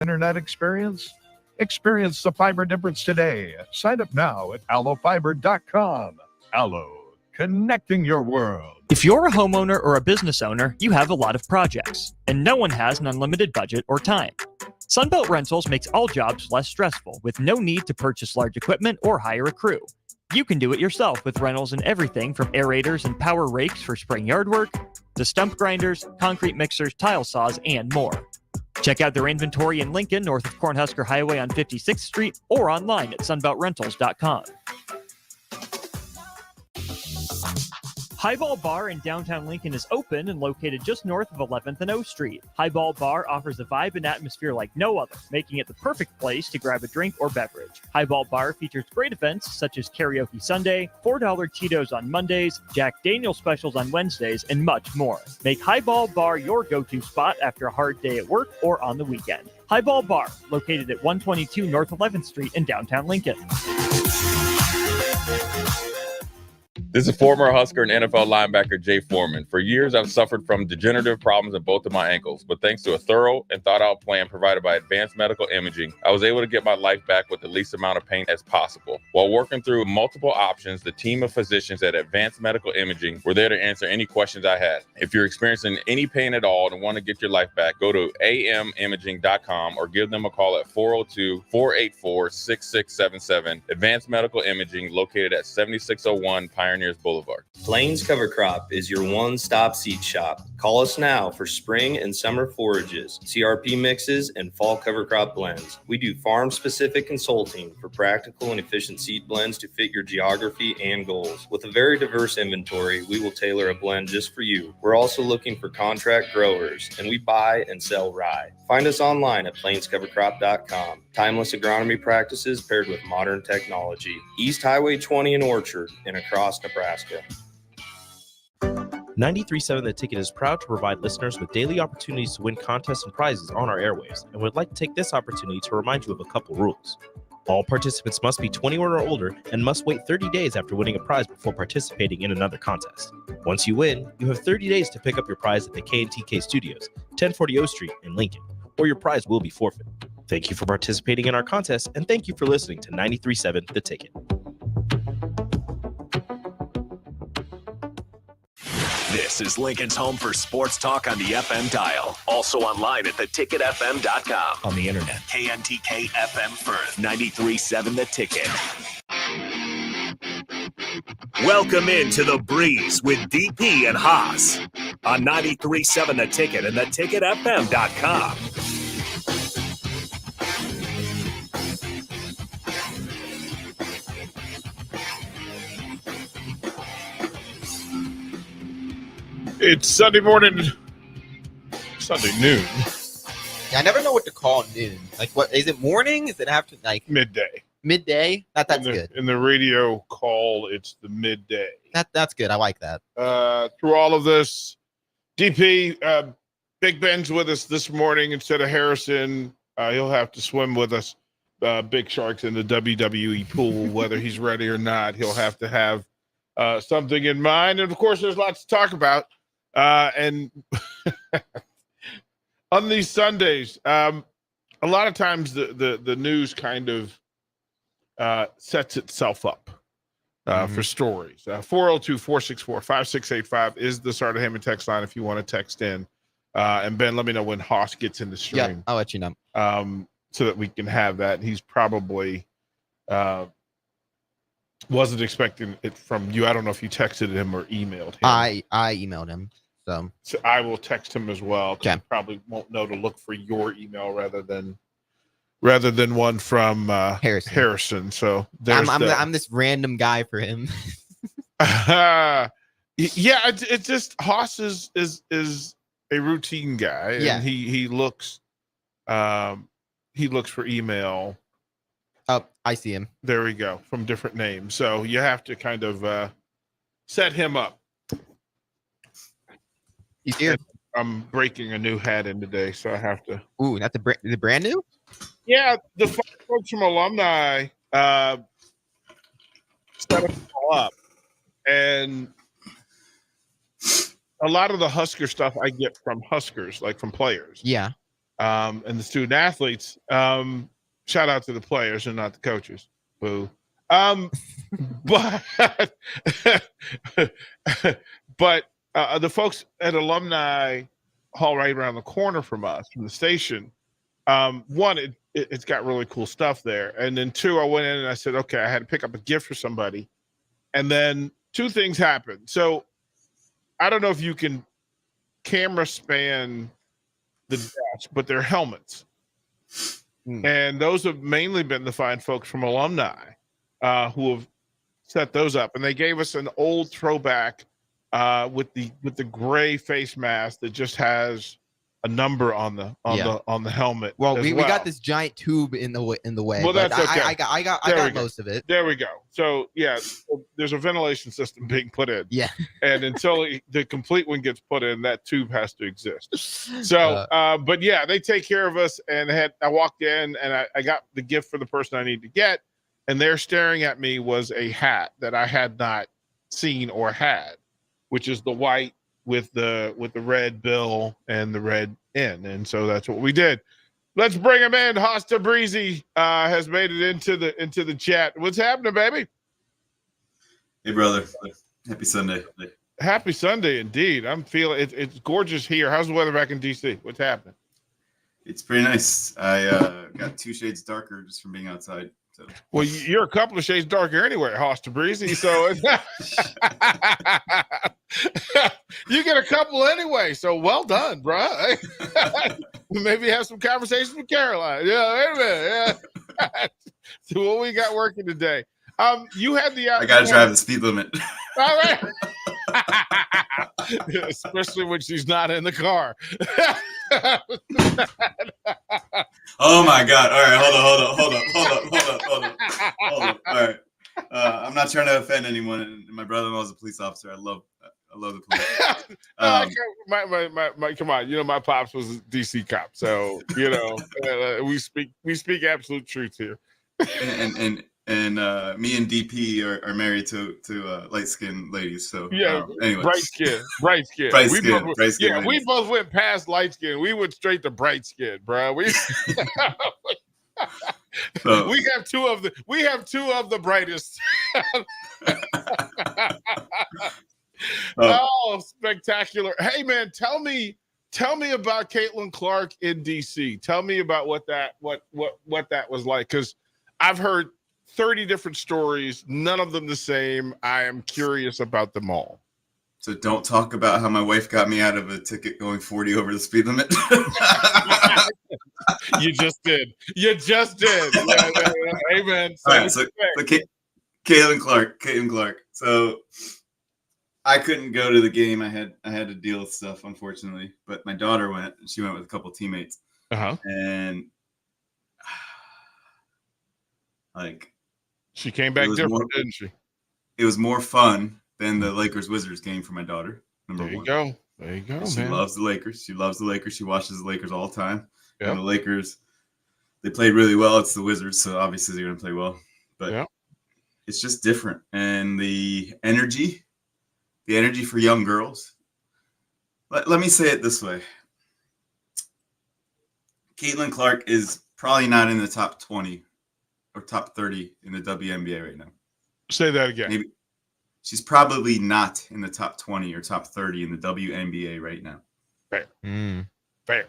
internet experience? Experience the fiber difference today. Sign up now at allofiber.com. Allo, connecting your world. If you're a homeowner or a business owner, you have a lot of projects, and no one has an unlimited budget or time. Sunbelt Rentals makes all jobs less stressful with no need to purchase large equipment or hire a crew. You can do it yourself with rentals and everything from aerators and power rakes for spring yard work to stump grinders, concrete mixers, tile saws, and more. Check out their inventory in Lincoln, north of Cornhusker Highway on 56th Street, or online at sunbeltrentals.com. Highball Bar in downtown Lincoln is open and located just north of 11th and O Street. Highball Bar offers a vibe and atmosphere like no other, making it the perfect place to grab a drink or beverage. Highball Bar features great events such as Karaoke Sunday, $4 Cheetos on Mondays, Jack Daniel's specials on Wednesdays, and much more. Make Highball Bar your go-to spot after a hard day at work or on the weekend. Highball Bar, located at 122 North 11th Street in downtown Lincoln. This is former Husker and NFL linebacker Jay Foreman. For years, I've suffered from degenerative problems in both of my ankles, but thanks to a thorough and thought-out plan provided by Advanced Medical Imaging, I was able to get my life back with the least amount of pain as possible. While working through multiple options, the team of physicians at Advanced Medical Imaging were there to answer any questions I had. If you're experiencing any pain at all and want to get your life back, go to amimaging.com or give them a call at 402-484-6677. Advanced Medical Imaging, located at 7601 Pioneers Boulevard. Plains Cover Crop is your one-stop seed shop. Call us now for spring and summer forages, CRP mixes, and fall cover crop blends. We do farm-specific consulting for practical and efficient seed blends to fit your geography and goals. With a very diverse inventory, we will tailor a blend just for you. We're also looking for contract growers, and we buy and sell rye. Find us online at plainscovercrop.com. Timeless agronomy practices paired with modern technology. East Highway 20 in Orchard and across Nebraska. 93.7 The Ticket is proud to provide listeners with daily opportunities to win contests and prizes on our airwaves, and would like to take this opportunity to remind you of a couple rules. All participants must be 21 or older and must wait 30 days after winning a prize before participating in another contest. Once you win, you have 30 days to pick up your prize at the K&TK Studios, 1040 O Street in Lincoln, or your prize will be forfeit. Thank you for participating in our contest, and thank you for listening to 93.7 The Ticket. This is Lincoln's home for sports talk on the FM dial. Also online at theticketfm.com. On the internet. KNTK FM Firth, 93.7 The Ticket. Welcome into The Breeze with DP and Haas on 93.7 The Ticket and theticketfm.com. It's Sunday morning, Sunday noon. Yeah, I never know what to call noon. Like, what is it? Morning? Is it after? Like Midday. Midday? That's good. In the radio call, it's the midday. That's good. I like that. Through all of this, DP, Big Ben's with us this morning instead of Harrison. He'll have to swim with us. Big Shark's in the WWE pool, whether he's ready or not. He'll have to have something in mind. And of course, there's lots to talk about. And on these Sundays, a lot of times the news kind of sets itself up for stories. 402-464-5685 is the Starter Hammond text line if you want to text in. And Ben, let me know when Haas gets in the stream. Yeah, I'll let you know. So that we can have that. He's probably wasn't expecting it from you. I don't know if you texted him or emailed him. I emailed him. So I will text him as well. Okay. Probably won't know to look for your email rather than one from Harrison. So I'm this random guy for him. Yeah, it's just Haas is a routine guy, yeah. And he looks for email. Oh, I see him. There we go, from different names. So you have to kind of set him up. He's here. I'm breaking a new hat in today, so I have to. Ooh, that's the brand new? Yeah, the folks from Alumni set us all up. And a lot of the Husker stuff I get from Huskers, like from players. Yeah. and the student athletes. Shout out to the players and not the coaches. Boo. But the folks at Alumni Hall right around the corner from us, from the station, one, it's got really cool stuff there. And then two, I went in and I said, okay, I had to pick up a gift for somebody. And then two things happened. So I don't know if you can camera span the dash, but they're helmets. And those have mainly been the fine folks from Alumni who have set those up. And they gave us an old throwback with the gray face mask that just has a number on the helmet. Well, we got this giant tube in the way. Well, that's okay. I got most of it. There we go. So yeah, there's a ventilation system being put in. Yeah. And until the complete one gets put in, that tube has to exist. So, but yeah, they take care of us. And I walked in and I got the gift for the person I need to get, and there staring at me was a hat that I had not seen or had, which is the white with the red bill and the red N. And so that's what we did. Let's bring him in. Hosta Breezy has made it into the chat. What's happening, baby? Hey, brother. Happy Sunday. Happy Sunday indeed. I'm feeling it's gorgeous here. How's the weather back in DC? What's happening? It's pretty nice. I got 2 shades darker just from being outside. So. Well, you're a couple of shades darker anyway, Hosta Breezy. So you get a couple anyway. So well done, bro. Maybe have some conversations with Caroline. Yeah, wait a minute. Yeah. So what we got working today? You had the. I gotta drive the speed limit. All right. Especially when she's not in the car. Oh my God! All right, hold on. All right, I'm not trying to offend anyone. And my brother-in-law is a police officer. I love the police. My come on, my pops was a DC cop, so we speak absolute truth here. And me and DP are married to light-skinned ladies. So yeah, anyway, bright skin. We both went past light skin. We went straight to bright skin, bro. We have two of the brightest. Oh, spectacular! Hey, man, tell me about Caitlin Clark in DC. Tell me about what that was like, because I've heard 30 different stories, none of them the same. I am curious about them all. So don't talk about how my wife got me out of a ticket going 40 over the speed limit. You just did. Yeah, amen. All right, so Caitlin Clark. So I couldn't go to the game. I had to deal with stuff, unfortunately. But my daughter went. She went with a couple teammates. And she came back different, didn't she? It was more fun than the Lakers-Wizards game for my daughter. There you go, She loves the Lakers. She watches the Lakers all the time. Yep. And the Lakers, they played really well. It's the Wizards, so obviously they're going to play well. But it's just different. And the energy for young girls. Let me say it this way. Caitlin Clark is probably not in the top 20 or top 30 in the WNBA right now. Say that again. Maybe she's probably not in the top 20 or top 30 in the WNBA right now. Fair.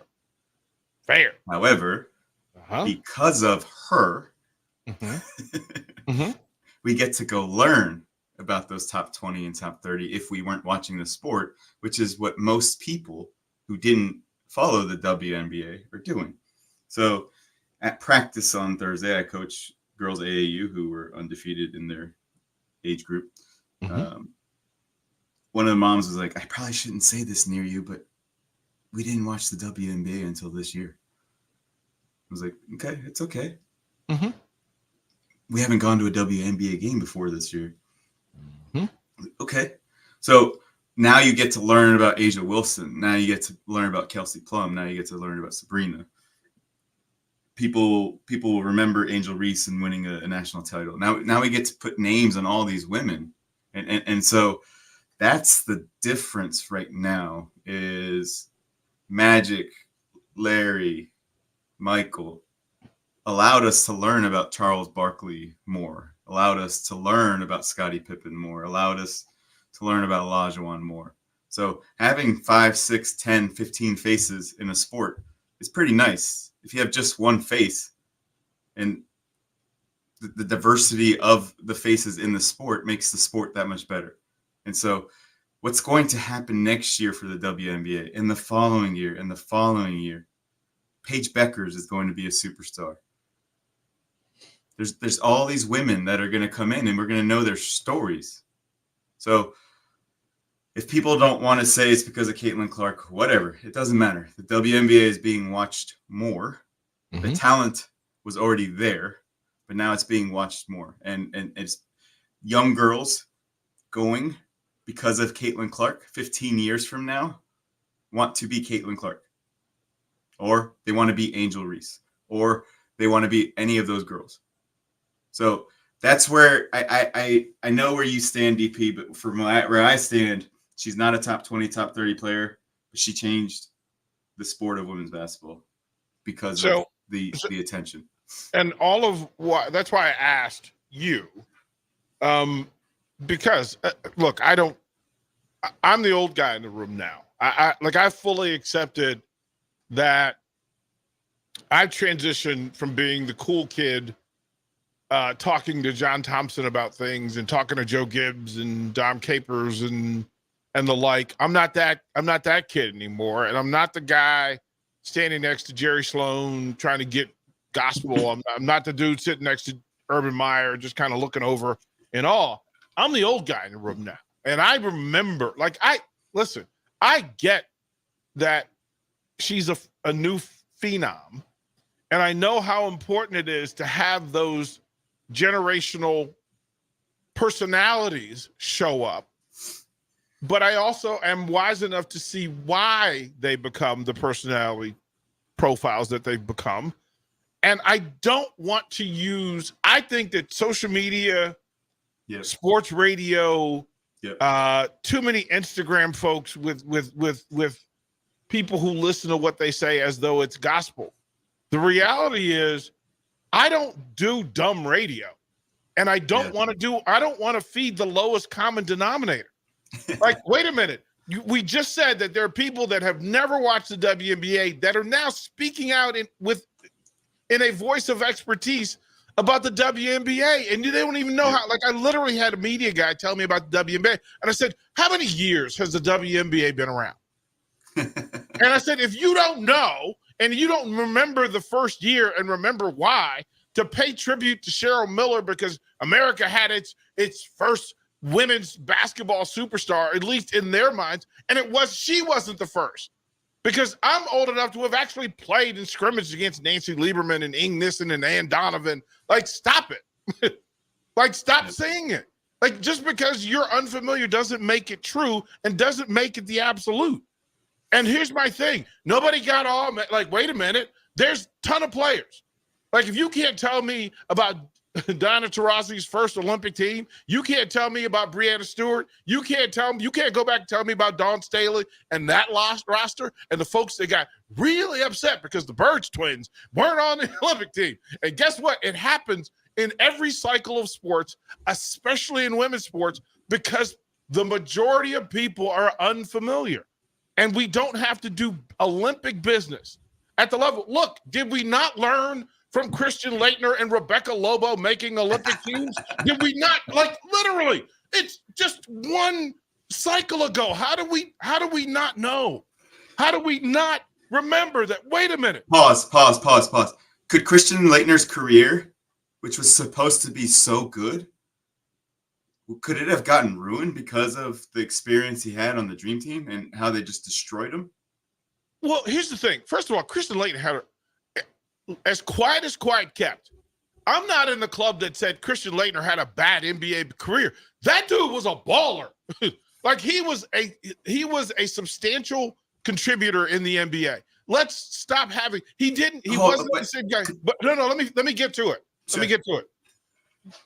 However, because of her, we get to go learn about those top 20 and top 30 if we weren't watching the sport, which is what most people who didn't follow the WNBA are doing. So at practice on Thursday, I coach girls AAU who were undefeated in their age group. One of the moms was like, I probably shouldn't say this near you, but we didn't watch the WNBA until this year. I was like, okay, it's okay. We haven't gone to a WNBA game before this year. Okay. So now you get to learn about Asia Wilson. Now you get to learn about Kelsey Plum. Now you get to learn about Sabrina. People will remember Angel Reese and winning a national title. Now we get to put names on all these women. And so that's the difference right now is Magic, Larry, Michael, allowed us to learn about Charles Barkley more, allowed us to learn about Scottie Pippen more, allowed us to learn about Olajuwon more. So having 5, 6, 10, 15 faces in a sport is pretty nice. If you have just one face, and the diversity of the faces in the sport makes the sport that much better. And so what's going to happen next year for the WNBA, in the following year, and the following year, Paige Beckers is going to be a superstar. There's all these women that are going to come in, and we're going to know their stories. So if people don't want to say it's because of Caitlin Clark, whatever, it doesn't matter. The WNBA is being watched more. Mm-hmm. The talent was already there, but now it's being watched more. And it's young girls going because of Caitlin Clark 15 years from now want to be Caitlin Clark. Or they want to be Angel Reese. Or they want to be any of those girls. So that's where I know where you stand, DP, but from where I stand, she's not a top 20, top 30 player, but she changed the sport of women's basketball because of the attention. And all of what, that's why I asked you, because look, I'm the old guy in the room now. I fully accepted that I've transitioned from being the cool kid, talking to John Thompson about things and talking to Joe Gibbs and Dom Capers and the like. I'm not that kid anymore. And I'm not the guy standing next to Jerry Sloan trying to get gospel. I'm not the dude sitting next to Urban Meyer, just kind of looking over in awe. I'm the old guy in the room now. And I remember, I get that she's a new phenom. And I know how important it is to have those generational personalities show up. But I also am wise enough to see why they become the personality profiles that they've become. And I don't want to use, I think that social media, sports radio, too many Instagram folks with people who listen to what they say as though it's gospel. The reality is I don't do dumb radio, and I don't want to feed the lowest common denominator. Like, wait a minute. We just said that there are people that have never watched the WNBA that are now speaking out in a voice of expertise about the WNBA, and they don't even know how. Like, I literally had a media guy tell me about the WNBA, and I said, how many years has the WNBA been around? And I said, if you don't know, and you don't remember the first year and remember why, to pay tribute to Cheryl Miller because America had its first women's basketball superstar, at least in their minds, and she wasn't the first. Because I'm old enough to have actually played in scrimmage against Nancy Lieberman and Ing Nissen and Ann Donovan. Like, stop it. Like, stop saying it. Like, just because you're unfamiliar doesn't make it true and doesn't make it the absolute. And here's my thing. Nobody got all, like, wait a minute. There's a ton of players. Like, if you can't tell me about Diana Taurasi's first Olympic team, you can't tell me about Breanna Stewart. You can't go back and tell me about Dawn Staley and that lost roster and the folks that got really upset because the Burge twins weren't on the Olympic team. And guess what? It happens in every cycle of sports, especially in women's sports, because the majority of people are unfamiliar. And we don't have to do Olympic business at the level. Look, did we not learn from Christian Laettner and Rebecca Lobo making Olympic teams? Did we not? Like, literally, it's just one cycle ago. How do we not know? How do we not remember that? Wait a minute. Pause. Could Christian Laettner's career, which was supposed to be so good, could it have gotten ruined because of the experience he had on the Dream Team and how they just destroyed him? Well, here's the thing. First of all, Christian Laettner had as quiet kept. I'm not in the club that said Christian Laettner had a bad NBA career. That dude was a baller. Like, he was a substantial contributor in the NBA. Let's stop having. He wasn't the same guy. But no. Let me get to it. Let me get to it.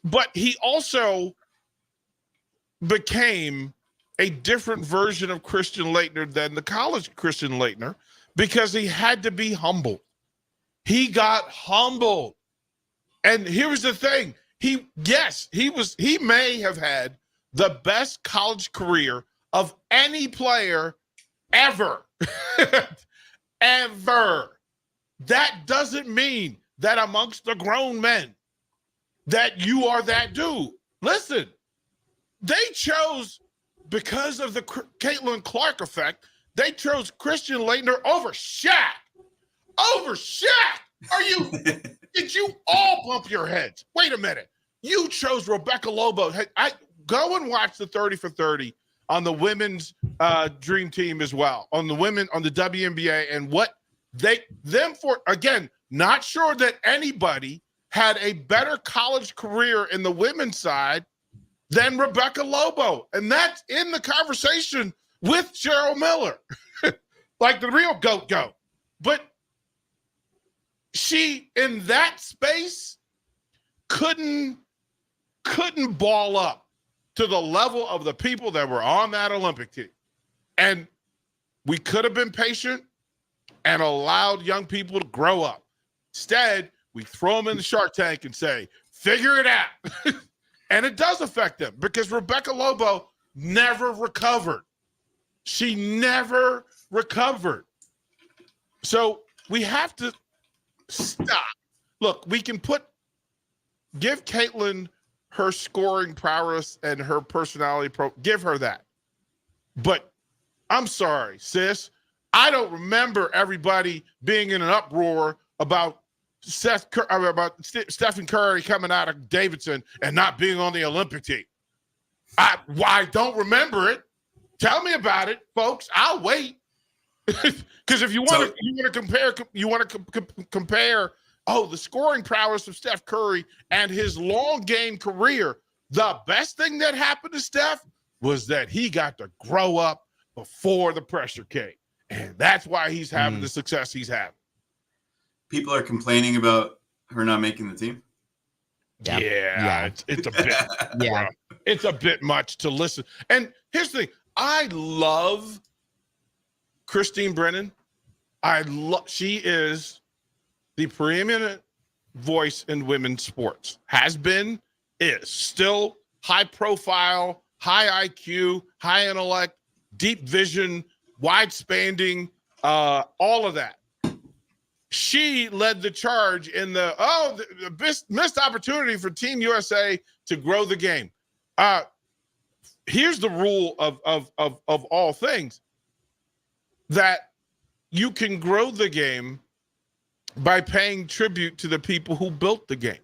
But he also became a different version of Christian Laettner than the college Christian Laettner because he had to be humble. He got humbled. And here's the thing. He may have had the best college career of any player ever. Ever. That doesn't mean that amongst the grown men that you are that dude. Listen, they chose, because of the Caitlin Clark effect, they chose Christian Laettner over Shaq. Over Shaq. Did you all bump your heads? Wait a minute. You chose Rebecca Lobo. Hey, go and watch the 30 for 30 on the women's dream team as well, on the WNBA, and what again, not sure that anybody had a better college career in the women's side than Rebecca Lobo. And that's in the conversation with Cheryl Miller, like the real goat. But she, in that space, couldn't ball up to the level of the people that were on that Olympic team. And we could have been patient and allowed young people to grow up. Instead, we throw them in the Shark Tank and say, figure it out. And it does affect them, because Rebecca Lobo never recovered. She never recovered. So we have to stop. Look, we can give Caitlin her scoring prowess and her personality, give her that. But I'm sorry, sis. I don't remember everybody being in an uproar about Stephen Curry coming out of Davidson and not being on the Olympic team. I don't remember it. Tell me about it, folks. I'll wait. Because if you want to compare, the scoring prowess of Steph Curry and his long game career, the best thing that happened to Steph was that he got to grow up before the pressure came. And that's why he's having the success he's having. People are complaining about her not making the team. Yeah. It's a bit. Yeah. It's a bit much to listen. And here's the thing. I love Christine Brennan. She is the preeminent voice in women's sports. Has been, is still high profile, high IQ, high intellect, deep vision, wide spanning, all of that. She led the charge in the missed opportunity for Team USA to grow the game. Here's the rule of all things, that you can grow the game by paying tribute to the people who built the game.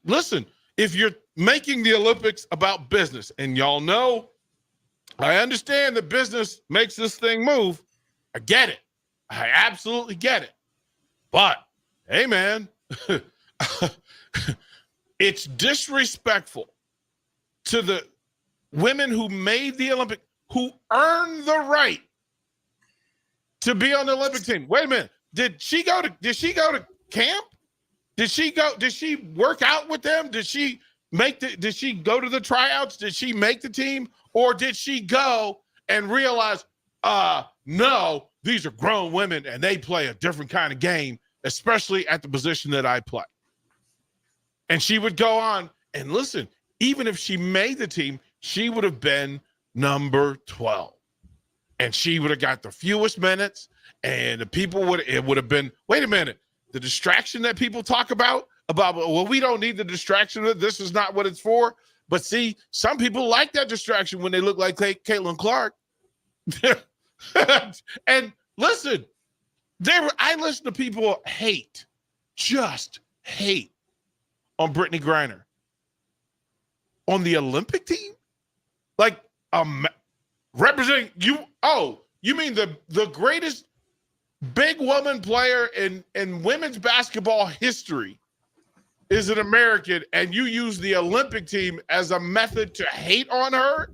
Listen, if you're making the Olympics about business, and y'all know, I understand that business makes this thing move. I get it. I absolutely get it. But, hey, man, it's disrespectful to the women who made the Olympic, who earned the right to be on the Olympic team. Wait a minute. Did she go to camp? Did she work out with them? Did she go to the tryouts? Did she make the team? Or did she go and realize, no, these are grown women and they play a different kind of game, especially at the position that I play. And she would go on and listen, even if she made the team, she would have been number 12. And she would have got the fewest minutes, and it would have been, wait a minute, the distraction that people talk about, well, we don't need the distraction. This is not what it's for. But see, some people like that distraction when they look like Caitlin Clark. And listen, I listen to people just hate on Brittany Griner. On the Olympic team? Like, representing you. Oh, you mean the greatest big woman player in women's basketball history is an American, and you use the Olympic team as a method to hate on her?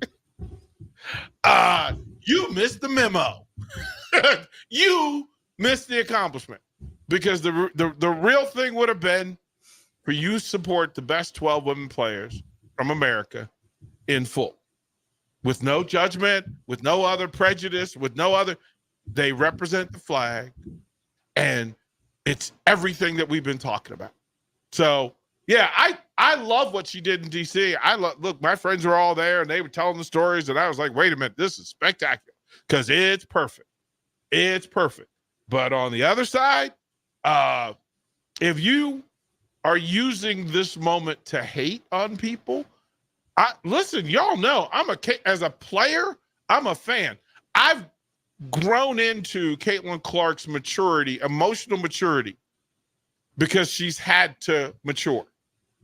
You missed the memo. You missed the accomplishment, because the real thing would have been for you to support the best 12 women players from America in full, with no judgment, with no other prejudice, with no other. They represent the flag, and it's everything that we've been talking about. So, yeah, I love what she did in DC. Look, my friends were all there, and they were telling the stories, and I was like, wait a minute, this is spectacular because it's perfect. It's perfect. But on the other side, if you are using this moment to hate on people, listen, y'all know as a player, I'm a fan. I've grown into Caitlin Clark's maturity, emotional maturity, because she's had to mature,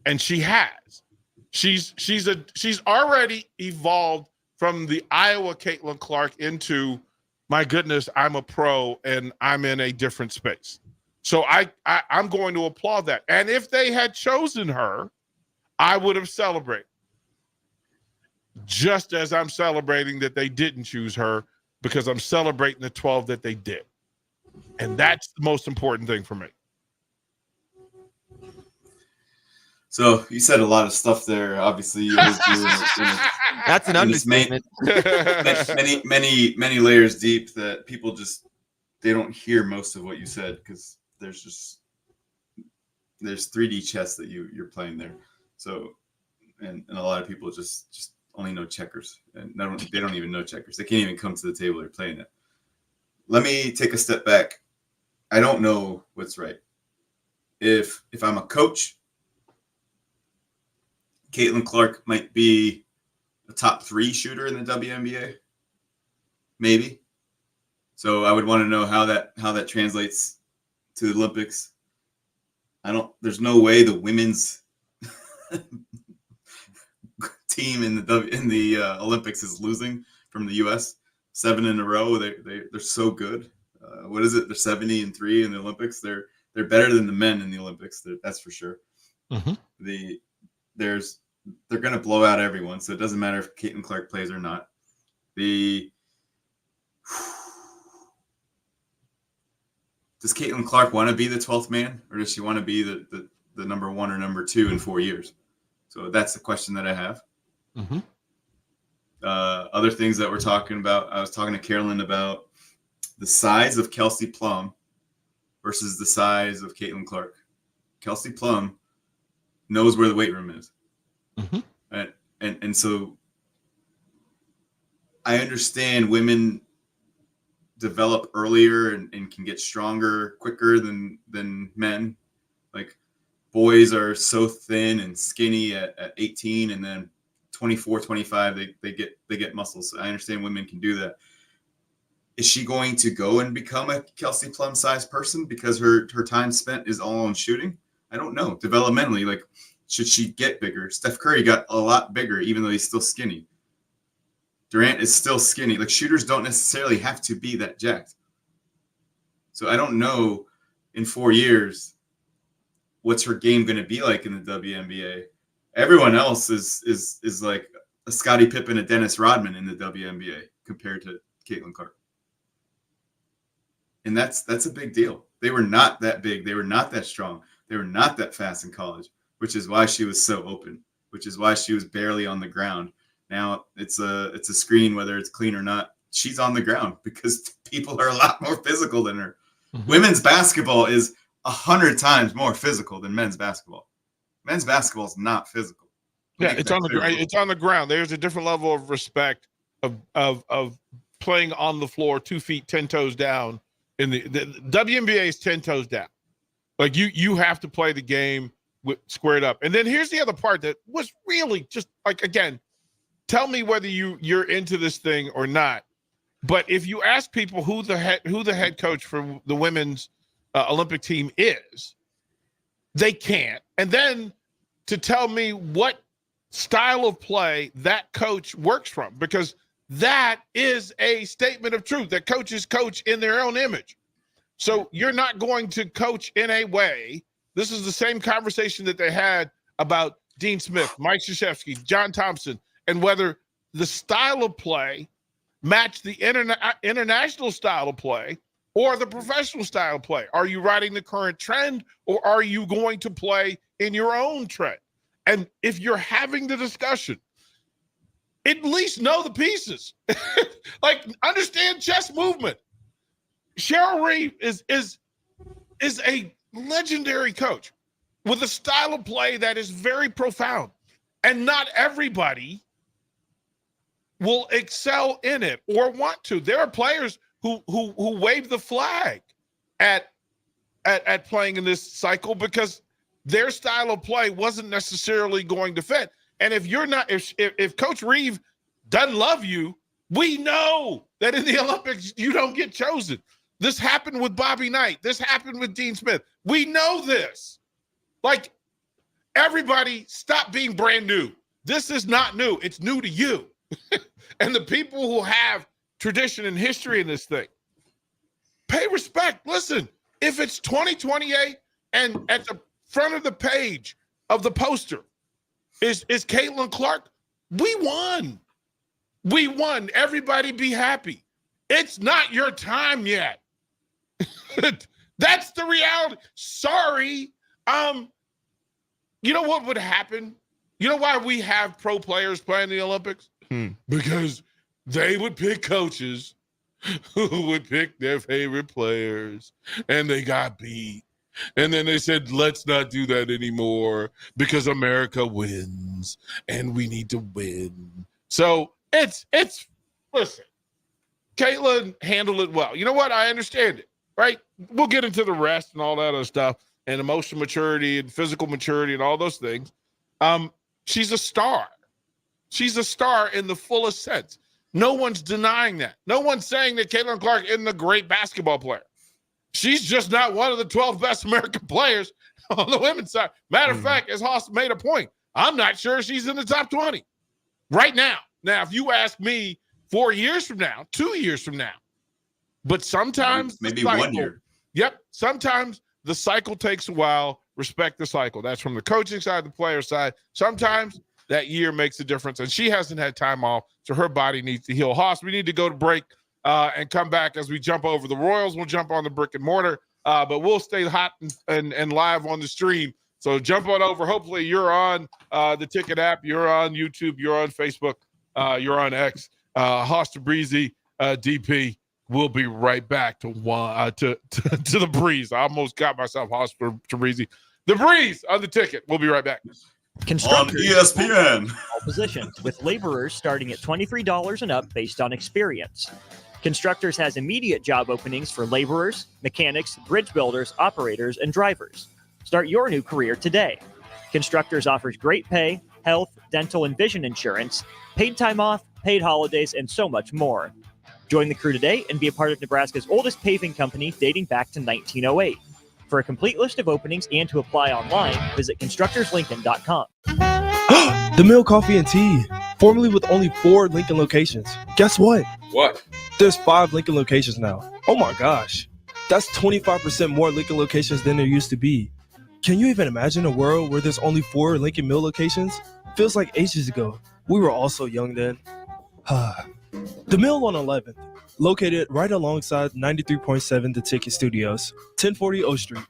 and she has. She's already evolved from the Iowa Caitlin Clark into, my goodness, I'm a pro and I'm in a different space. So I'm going to applaud that. And if they had chosen her, I would have celebrated. Just as I'm celebrating that they didn't choose her, because I'm celebrating the 12 that they did. And that's the most important thing for me. So you said a lot of stuff there. Obviously, That's an understatement. many layers deep that people they don't hear most of what you said, because there's 3D chess that you're playing there. So and a lot of people just only know checkers, and they don't even know checkers. They can't even come to the table. They're playing it. Let me take a step back. I don't know what's right. If I'm a coach, Caitlin Clark might be a top 3 shooter in the WNBA, maybe. So I would want to know how that translates to the Olympics. There's no way the women's team in the Olympics is losing from the U.S. 7 in a row. They're so good. What is it? They're 70-3 in the Olympics. They're better than the men in the Olympics. That's for sure. Mm-hmm. They're going to blow out everyone. So it doesn't matter if Caitlin Clark plays or not. Does Caitlin Clark want to be the 12th man, or does she want to be the number 1 or number 2 in 4 years? So that's the question that I have. Mm-hmm. Other things that we're talking about, I was talking to Carolyn about the size of Kelsey Plum versus the size of Caitlin Clark. Kelsey Plum knows where the weight room is. Mm-hmm. And so I understand women develop earlier and can get stronger quicker than men. Like, boys are so thin and skinny at 18, and then 24, 25, they get muscles. I understand women can do that. Is she going to go and become a Kelsey Plum size person because her time spent is all on shooting? I don't know. Developmentally, like, should she get bigger? Steph Curry got a lot bigger, even though he's still skinny. Durant is still skinny. Like, shooters don't necessarily have to be that jacked. So I don't know in 4 years what's her game going to be like in the WNBA. Everyone else is like a Scottie Pippen, a Dennis Rodman in the WNBA compared to Caitlin Clark. And that's a big deal. They were not that big. They were not that strong. They were not that fast in college, which is why she was so open, which is why she was barely on the ground. Now it's a screen, whether it's clean or not. She's on the ground because people are a lot more physical than her. Mm-hmm. Women's basketball is 100 times more physical than men's basketball. Men's basketball is not physical. Yeah, it's on the ground. There's a different level of respect of playing on the floor, 2 feet, 10 toes down. In the WNBA is 10 toes down. Like, you have to play the game squared up. And then here's the other part that was really just like, again, tell me whether you're into this thing or not. But if you ask people who the head coach for the women's Olympic team is, they can't. And then to tell me what style of play that coach works from, because that is a statement of truth, that coaches coach in their own image. So you're not going to coach in a way. This is the same conversation that they had about Dean Smith, Mike Krzyzewski, John Thompson, and whether the style of play matched the international style of play or the professional style of play. Are you riding the current trend, or are you going to play in your own trend? And if you're having the discussion, at least know the pieces. Like, understand chess movement. Cheryl Reeve is a legendary coach with a style of play that is very profound, and not everybody will excel in it or want to. There are players who wave the flag at playing in this cycle because their style of play wasn't necessarily going to fit. And if you're not, if Coach Reeve doesn't love you, we know that in the Olympics you don't get chosen. This happened with Bobby Knight. This happened with Dean Smith. We know this. Like, everybody stop being brand new. This is not new. It's new to you. And the people who have tradition and history in this thing, pay respect. Listen, if it's 2028 and at the front of the page of the poster is Caitlin Clark, we won. We won. Everybody be happy. It's not your time yet. That's the reality. Sorry. You know what would happen? You know why we have pro players playing the Olympics? Because they would pick coaches who would pick their favorite players, and they got beat. And then they said, let's not do that anymore because America wins, and we need to win. So it's listen, Caitlin handled it well. You know what? I understand it, right? We'll get into the rest and all that other stuff and emotional maturity and physical maturity and all those things. She's a star. She's a star in the fullest sense. No one's denying that. No one's saying that Caitlin Clark isn't a great basketball player. She's just not one of the 12 best American players on the women's side. Matter of fact, as Haas made a point, I'm not sure she's in the top 20 right now. Now, if you ask me 4 years from now, 2 years from now, but sometimes maybe 1 year. Yep. Sometimes the cycle takes a while. Respect the cycle. That's from the coaching side, the player side. Sometimes that year makes a difference, and she hasn't had time off, so her body needs to heal. Haas, we need to go to break and come back as we jump over the Royals. We'll jump on the brick and mortar, but we'll stay hot and live on the stream. So jump on over. Hopefully you're on the Ticket app. You're on YouTube. You're on Facebook. You're on X. Haas Tabrizi, DP. We'll be right back to the Breeze. I almost got myself Haas Tabrizi. The Breeze on the Ticket. We'll be right back. Constructors on ESPN. all positions with laborers starting at $23 and up based on experience. Constructors has immediate job openings for laborers, mechanics, bridge builders, operators, and drivers. Start your new career today. Constructors offers great pay, health, dental, and vision insurance, paid time off, paid holidays, and so much more. Join the crew today and be a part of Nebraska's oldest paving company dating back to 1908. For a complete list of openings and to apply online, visit constructorslincoln.com. The Mill Coffee and Tea, formerly with only 4 Lincoln locations. Guess what? What? There's 5 Lincoln locations now. Oh my gosh. That's 25% more Lincoln locations than there used to be. Can you even imagine a world where there's only 4 Lincoln Mill locations? Feels like ages ago. We were all so young then. The Mill on 11th, located right alongside 93.7 The Ticket Studios, 1040 O Street.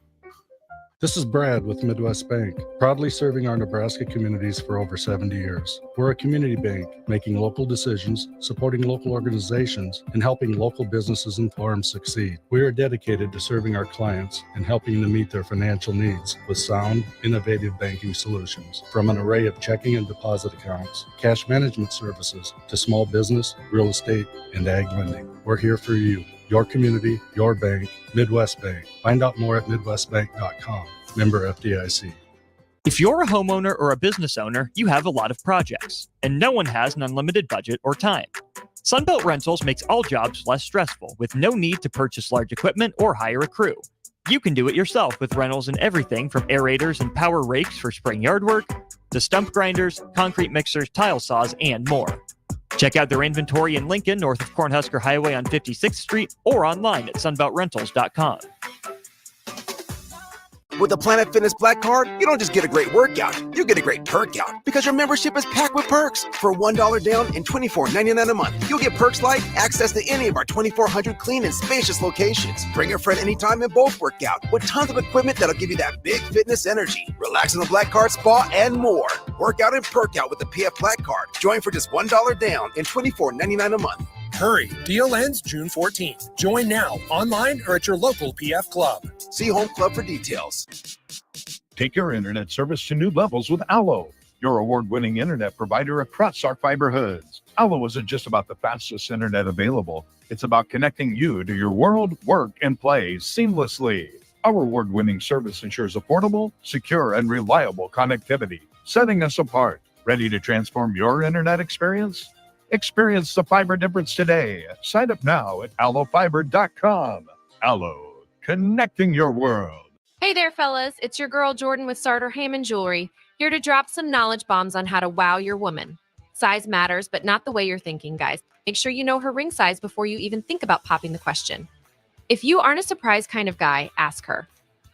This is Brad with Midwest Bank, proudly serving our Nebraska communities for over 70 years. We're a community bank, making local decisions, supporting local organizations, and helping local businesses and farms succeed. We are dedicated to serving our clients and helping them meet their financial needs with sound, innovative banking solutions. From an array of checking and deposit accounts, cash management services, to small business, real estate, and ag lending. We're here for you. Your community, your bank, Midwest Bank. Find out more at midwestbank.com. Member FDIC. If you're a homeowner or a business owner, you have a lot of projects, and no one has an unlimited budget or time. Sunbelt Rentals makes all jobs less stressful with no need to purchase large equipment or hire a crew. You can do it yourself with rentals and everything from aerators and power rakes for spring yard work to stump grinders, concrete mixers, tile saws, and more. Check out their inventory in Lincoln, north of Cornhusker Highway on 56th Street, or online at sunbeltrentals.com. With the Planet Fitness Black Card, you don't just get a great workout, you get a great perk out because your membership is packed with perks. For $1 down and $24.99 a month, you'll get perks like access to any of our 2,400 clean and spacious locations. Bring a friend anytime and both work out with tons of equipment that'll give you that big fitness energy. Relax in the Black Card spa and more. Work out and perk out with the PF Black Card. Join for just $1 down and $24.99 a month. Hurry, deal ends June 14th. Join now, online or at your local PF Club. See Home Club for details. Take your internet service to new levels with Allo, your award-winning internet provider across our fiber hoods. Allo isn't just about the fastest internet available. It's about connecting you to your world, work, and play seamlessly. Our award-winning service ensures affordable, secure, and reliable connectivity, setting us apart. Ready to transform your internet experience? Experience the fiber difference today. Sign up now at allofiber.com. Allo, connecting your world. Hey there, fellas. It's your girl Jordan with Sartor Heyman Jewelry, here to drop some knowledge bombs on how to wow your woman. Size matters, but not the way you're thinking, guys. Make sure you know her ring size before you even think about popping the question. If you aren't a surprise kind of guy, ask her.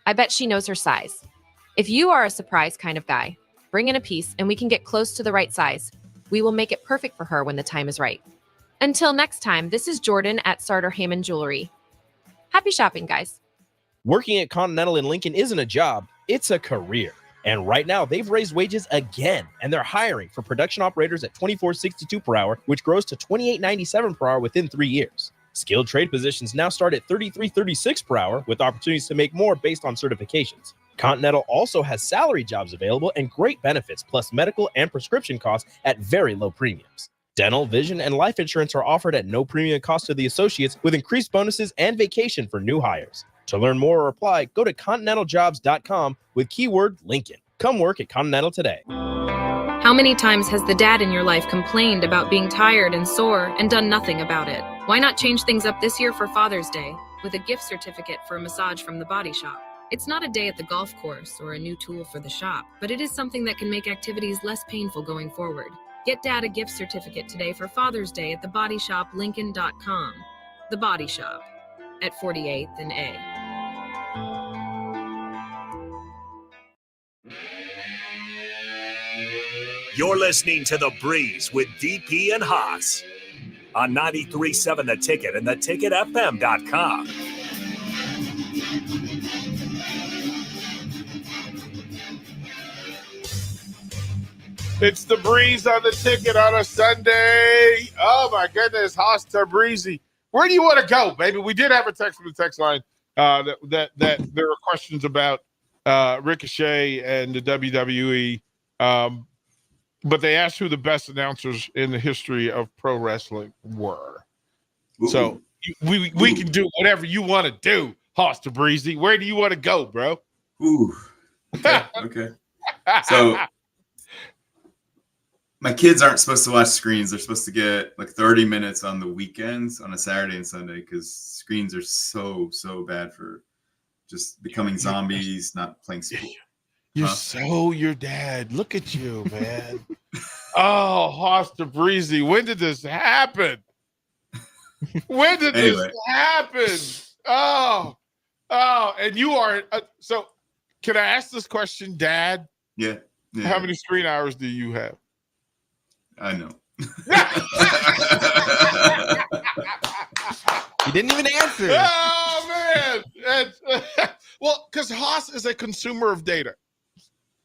I bet she knows her size. If you are a surprise kind of guy, bring in a piece and we can get close to the right size. We will make it perfect for her when the time is right. Until next time, this is Jordan at Sartor Heyman Jewelry. Happy shopping, guys. Working at Continental in Lincoln isn't a job, it's a career. And right now, they've raised wages again, and they're hiring for production operators at $24.62 per hour, which grows to $28.97 per hour within 3 years. Skilled trade positions now start at $33.36 per hour, with opportunities to make more based on certifications. Continental also has salary jobs available and great benefits, plus medical and prescription costs at very low premiums. Dental, vision, and life insurance are offered at no premium cost to the associates, with increased bonuses and vacation for new hires. To learn more or apply, go to continentaljobs.com with keyword Lincoln. Come work at Continental today. How many times has the dad in your life complained about being tired and sore and done nothing about it? Why not change things up this year for Father's Day with a gift certificate for a massage from the Body Shop? It's not a day at the golf course or a new tool for the shop, but it is something that can make activities less painful going forward. Get Dad a gift certificate today for Father's Day at thebodyshoplincoln.com. The Body Shop at 48th and A. You're listening to The Breeze with DP and Haas on 93.7 The Ticket and theticketfm.com. It's The Breeze on The Ticket on a Sunday. Oh, my goodness. Haas to Breezy. Where do you want to go, baby? We did have a text from the text line that there are questions about Ricochet and the WWE. But they asked who the best announcers in the history of pro wrestling were. Ooh. So we can do whatever you want to do, Haas to Breezy. Where do you want to go, bro? Ooh. Okay. So my kids aren't supposed to watch screens. They're supposed to get like 30 minutes on the weekends on a Saturday and Sunday because screens are so bad for just becoming zombies, not playing sport. You're so your dad. Look at you, man. Oh, Haas to Breezy. When did this happen? When did this happen? Oh, and you are. So can I ask this question, Dad? Yeah. How many screen hours do you have? I know. You didn't even answer. Oh, man. Well, because Haas is a consumer of data.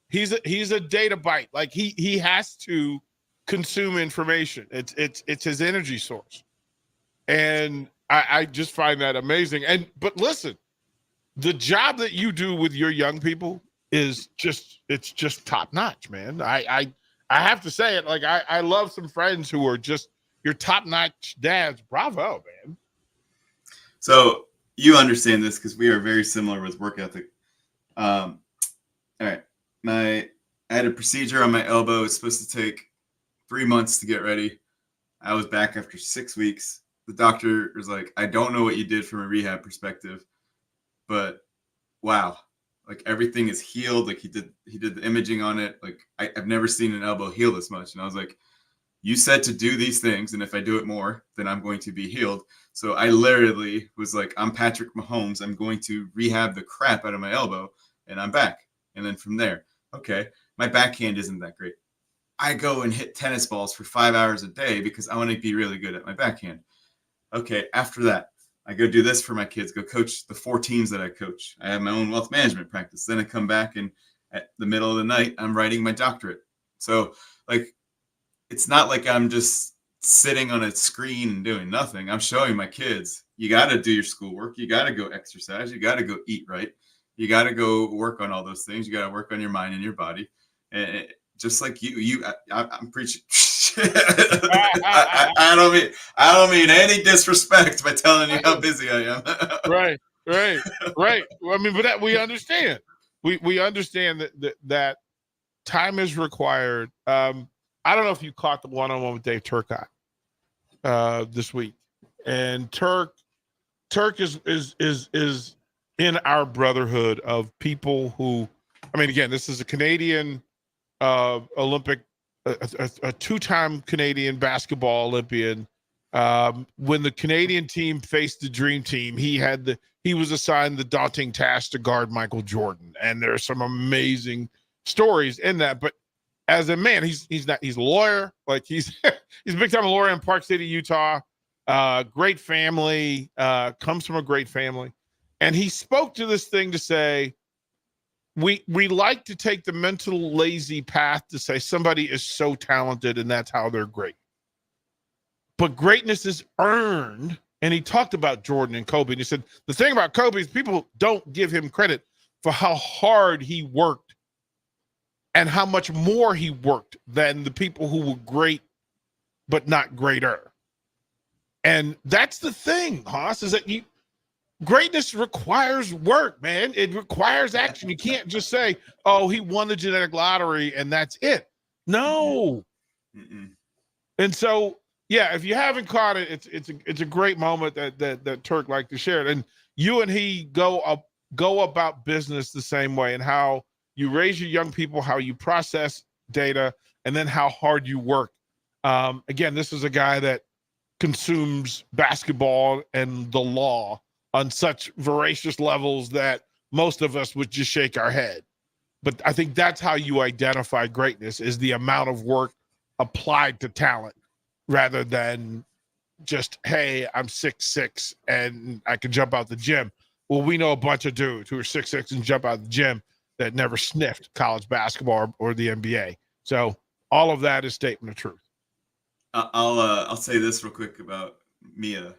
He's a data bite. Like he has to consume information. It's his energy source, and I just find that amazing. But listen, the job that you do with your young people is just top notch, man. I have to say it. Like I love some friends who are just your top notch dads. Bravo, man. So you understand this because we are very similar with work ethic. All right. I had a procedure on my elbow. It's supposed to take 3 months to get ready. I was back after 6 weeks. The doctor was like, I don't know what you did from a rehab perspective, but wow, like everything is healed. Like he did the imaging on it. Like I've never seen an elbow heal this much. And I was like, you said to do these things, and if I do it more, then I'm going to be healed. So I literally was like, I'm Patrick Mahomes. I'm going to rehab the crap out of my elbow, and I'm back. And then from there, okay, my backhand isn't that great. I go and hit tennis balls for 5 hours a day because I want to be really good at my backhand. Okay, after that, I go do this for my kids, go coach the 4 teams that I coach. I have my own wealth management practice. Then I come back, and at the middle of the night, I'm writing my doctorate. So, like, it's not like I'm just sitting on a screen and doing nothing. I'm showing my kids, you got to do your schoolwork. You got to go exercise. You got to go eat right. You got to go work on all those things. You got to work on your mind and your body. And just like I'm preaching. I don't mean any disrespect by telling you how busy I am. Right. Well, I mean, but we understand. We understand that time is required. I don't know if you caught the one-on-one with Dave Turcotte this week, and Turk is in our brotherhood of people who, I mean, again, this is a Canadian Olympic, a two-time Canadian basketball Olympian. When the Canadian team faced the Dream Team, he was assigned the daunting task to guard Michael Jordan, and there are some amazing stories in that. But as a man, he's a lawyer. Like he's a big time lawyer in Park City, Utah. Great family, comes from a great family. And he spoke to this thing to say, we like to take the mental lazy path to say somebody is so talented and that's how they're great. But greatness is earned. And he talked about Jordan and Kobe. And he said, the thing about Kobe is people don't give him credit for how hard he worked and how much more he worked than the people who were great, but not greater. And that's the thing, Haas, is that greatness requires work, man. It requires action. You can't just say, oh, he won the genetic lottery and that's it. No. And so, yeah, if you haven't caught it, it's a great moment that Turk liked to share it. And you and he go about business the same way, and how you raise your young people, how you process data, and then how hard you work. Again, this is a guy that consumes basketball and the law on such voracious levels that most of us would just shake our head. But I think that's how you identify greatness, is the amount of work applied to talent, rather than just, hey, I'm 6'6" and I can jump out the gym. Well, we know a bunch of dudes who are 6'6" and jump out the gym that never sniffed college basketball or the NBA. So all of that is statement of truth. I'll say this real quick about Mia.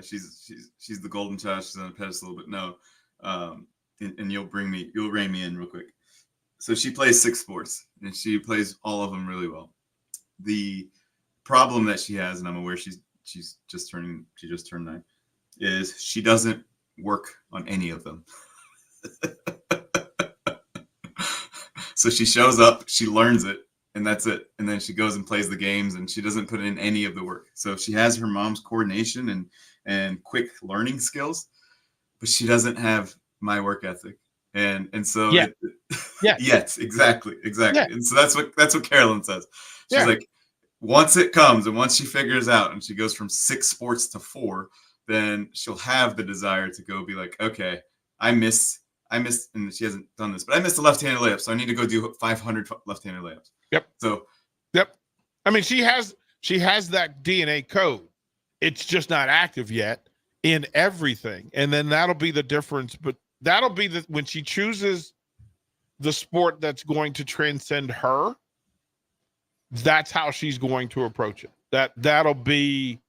She's the golden child. She's on a pedestal, but no. And you'll rein me in real quick. So she plays 6 sports, and she plays all of them really well. The problem that she has, and I'm aware she just turned 9, is she doesn't work on any of them. So she shows up, she learns it, and that's it. And then she goes and plays the games, and she doesn't put in any of the work. So she has her mom's coordination and quick learning skills, but she doesn't have my work ethic. And so yes, exactly. Yeah. And so that's what Carolyn says. She's like, once it comes and once she figures out and she goes from 6 sports to 4, then she'll have the desire to go be like, okay, I missed, and she hasn't done this, but I missed a left-handed layup, so I need to go do 500 left-handed layups. Yep. I mean, she has that DNA code. It's just not active yet in everything. And then that'll be the difference. But that'll be when she chooses the sport that's going to transcend her, that's how she's going to approach it. That'll be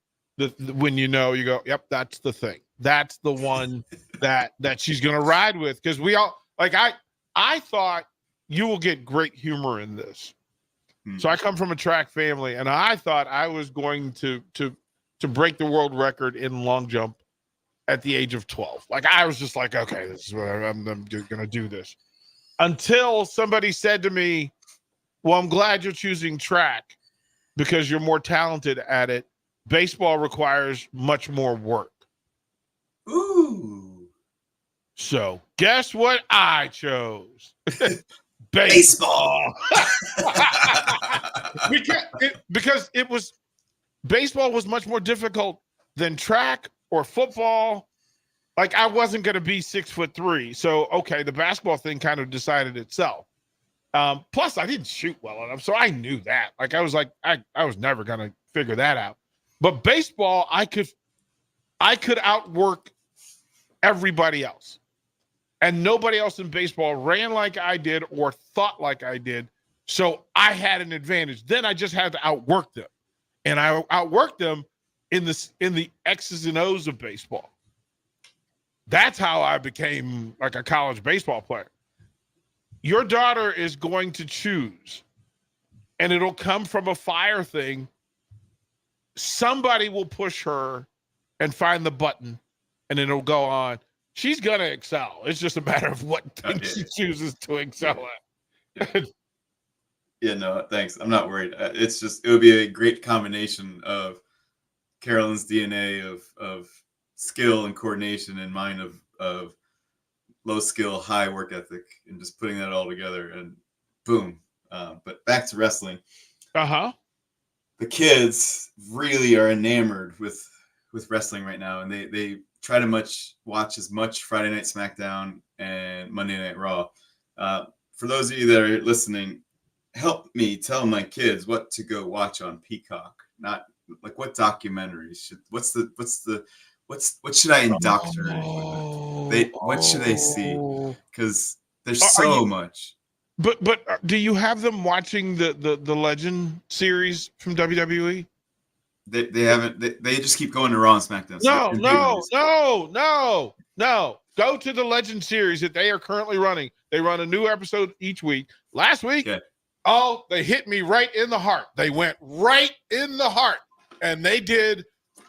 when you go, yep, that's the thing. That's the one that she's going to ride with. Because we all, like, I thought you will get great humor in this. So I come from a track family, and I thought I was going to break the world record in long jump at the age of 12. Like, I was just like, okay, this is what I'm going to do this. Until somebody said to me, well, I'm glad you're choosing track because you're more talented at it. Baseball requires much more work. Ooh. So guess what I chose? Baseball. Because baseball was much more difficult than track or football. Like, I wasn't going to be 6'3". So, okay, the basketball thing kind of decided itself. Plus, I didn't shoot well enough, so I knew that. Like, I was never going to figure that out. But baseball, I could outwork everybody else. And nobody else in baseball ran like I did or thought like I did. So I had an advantage. Then I just had to outwork them. and I outworked them in the X's and O's of baseball. That's how I became like a college baseball player. Your daughter is going to choose, and it'll come from a fire thing. Somebody will push her and find the button, and it'll go on. She's going to excel. It's just a matter of what thing she chooses to excel at. Yeah, no, thanks. I'm not worried. It's just, it would be a great combination of Carolyn's DNA of skill and coordination and mine of low skill, high work ethic, and just putting that all together and boom. But back to wrestling. Uh-huh. The kids really are enamored with wrestling right now, and they try to watch as much Friday Night SmackDown and Monday Night Raw. For those of you that are listening, help me tell my kids what to go watch on Peacock. Not like what documentaries what should I indoctrinate? What should they see? Because there's so much. But do you have them watching the Legend series from WWE? They haven't. They just keep going to Raw and SmackDown. No. Go to the Legend series that they are currently running. They run a new episode each week. Last week, they hit me right in the heart. They went right in the heart, and they did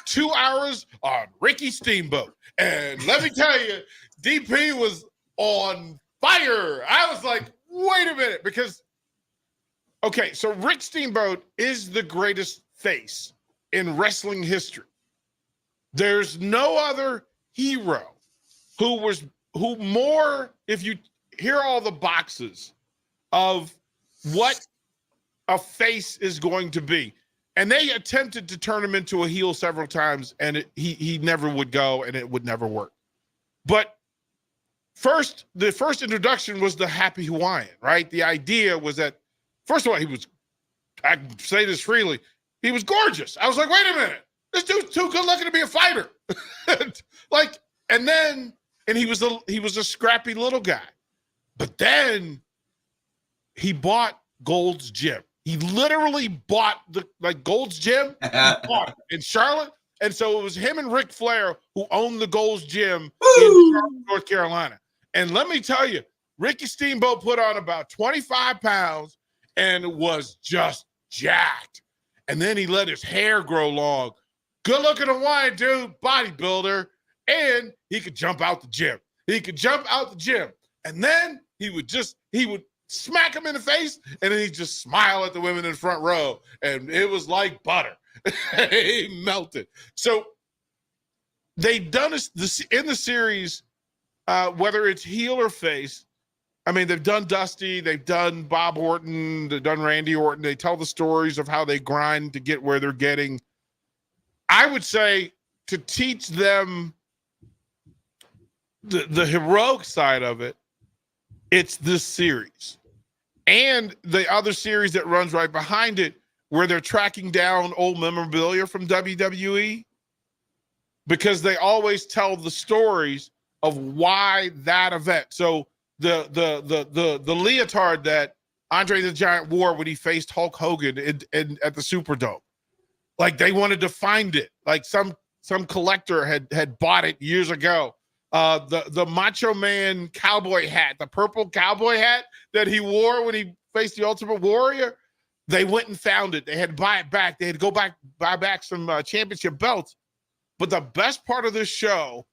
2 hours on Ricky Steamboat. And let me tell you, DP was on fire. I was like, wait a minute, because so Rick Steamboat is the greatest face in wrestling history. There's no other hero who more, if you hear all the boxes of what a face is going to be. And they attempted to turn him into a heel several times, and he never would go, and it would never work. But the first introduction was the Happy Hawaiian, right? The idea was that, first of all, I can say this freely, he was gorgeous. I was like, wait a minute, this dude's too good looking to be a fighter. And he was a scrappy little guy. But then he bought Gold's Gym. He literally bought Gold's Gym in Charlotte. And so it was him and Ric Flair who owned the Gold's Gym in Charlotte, North Carolina. And let me tell you, Ricky Steamboat put on about 25 pounds and was just jacked. And then he let his hair grow long. Good looking Hawaiian dude, bodybuilder. And he could jump out the gym. And then he would smack him in the face, and then he'd just smile at the women in the front row, and it was like butter. He melted. So they've done this in the series, whether it's heel or face. I mean, they've done Dusty, they've done Bob Orton, they've done Randy Orton. They tell the stories of how they grind to get where they're getting. I would say to teach them the heroic side of it, it's this series. And the other series that runs right behind it, where they're tracking down old memorabilia from WWE, because they always tell the stories of why that event. So the leotard that Andre the Giant wore when he faced Hulk Hogan at the Superdome, like they wanted to find it. Like some collector had bought it years ago. The Macho Man cowboy hat, the purple cowboy hat that he wore when he faced the Ultimate Warrior, they went and found it. They had to buy it back. They had to go back, buy back some championship belts. But the best part of this show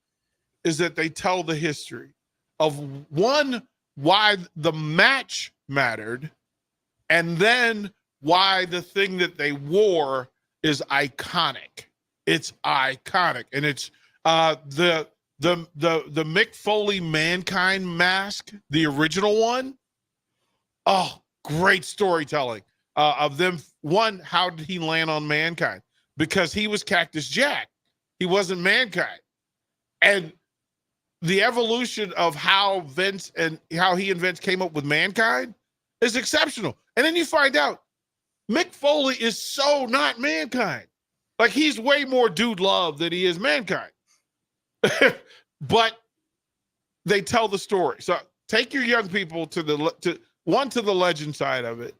is that they tell the history of, one, why the match mattered, and then why the thing that they wore is iconic. It's iconic. And it's the Mick Foley Mankind mask, the original one. Oh, great storytelling of them. One, how did he land on Mankind? Because he was Cactus Jack. He wasn't Mankind. And the evolution of how Vince and Vince came up with Mankind is exceptional. And then you find out Mick Foley is so not Mankind. Like, he's way more Dude Love than he is Mankind. But they tell the story. So take your young people to the legend side of it,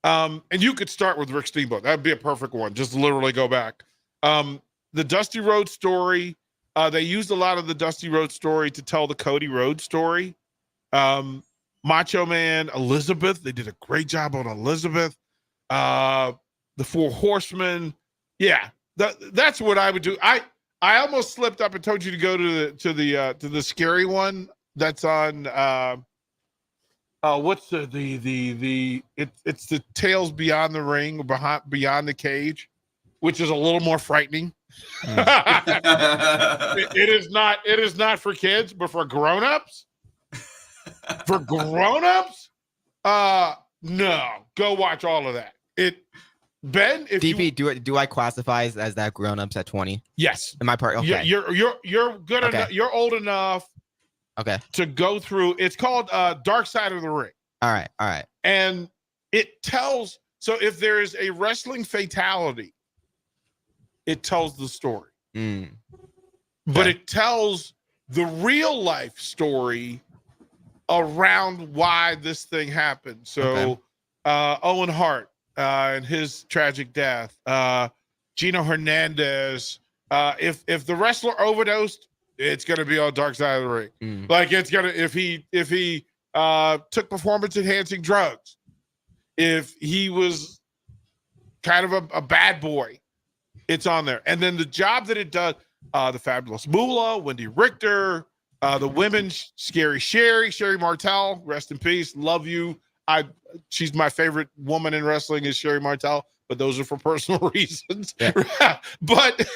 And you could start with Rick Steamboat. That'd be a perfect one. Just literally go back. The Dusty Rhodes story. They used a lot of the Dusty Rhodes story to tell the Cody Rhodes story. Macho Man, Elizabeth. They did a great job on Elizabeth. The Four Horsemen. Yeah, that's what I would do. I almost slipped up and told you to go to the scary one that's on. What's it's the Tales Beyond the Ring, Beyond the Cage, which is a little more frightening. It is not for kids, but for grown-ups. For grown-ups, no, go watch all of that. Ben, if DP, do I classify as that grown-ups at 20? Yes. Am I part? Okay. You're good Okay. enough. You're old enough. Okay. To go through. It's called Dark Side of the Ring. All right. And it tells. So if there is a wrestling fatality, it tells the story. But it tells the real life story around why this thing happened. So Owen Hart and his tragic death, Gino Hernandez. If the wrestler overdosed, it's gonna be on Dark Side of the Ring. Like it's gonna if he took performance enhancing drugs, if he was kind of a bad boy, it's on there. And then the job that it does, the Fabulous Moolah, Wendy Richter, the women, Scary Sherry Martel, rest in peace, love you. She's my favorite woman in wrestling is Sherry Martel, but those are for personal reasons. Yeah. But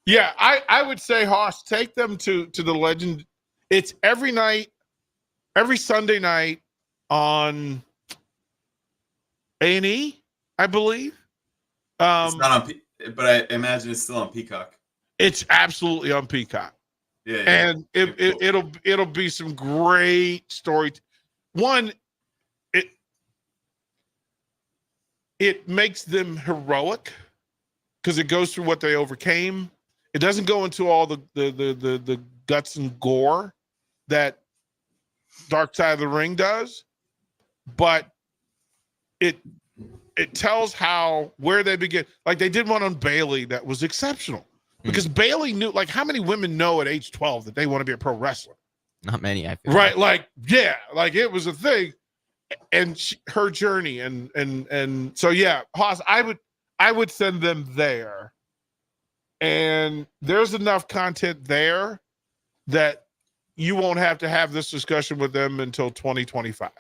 yeah, I would say, Hoss, take them to the Legend. It's every night, every Sunday night on A&E, I believe. It's not on, but I imagine it's still on Peacock. It's absolutely on Peacock. Yeah. And it'll be some great story. One, it makes them heroic because it goes through what they overcame. It doesn't go into all the guts and gore that Dark Side of the Ring does, but it tells where they begin. Like they did one on Bayley that was exceptional because Bayley knew, like, how many women know at age 12 that they want to be a pro wrestler? Not many, I feel. Right, like yeah, like it was a thing, and her journey, and so yeah, Hoss, I would send them there, and there's enough content there that you won't have to have this discussion with them until 2025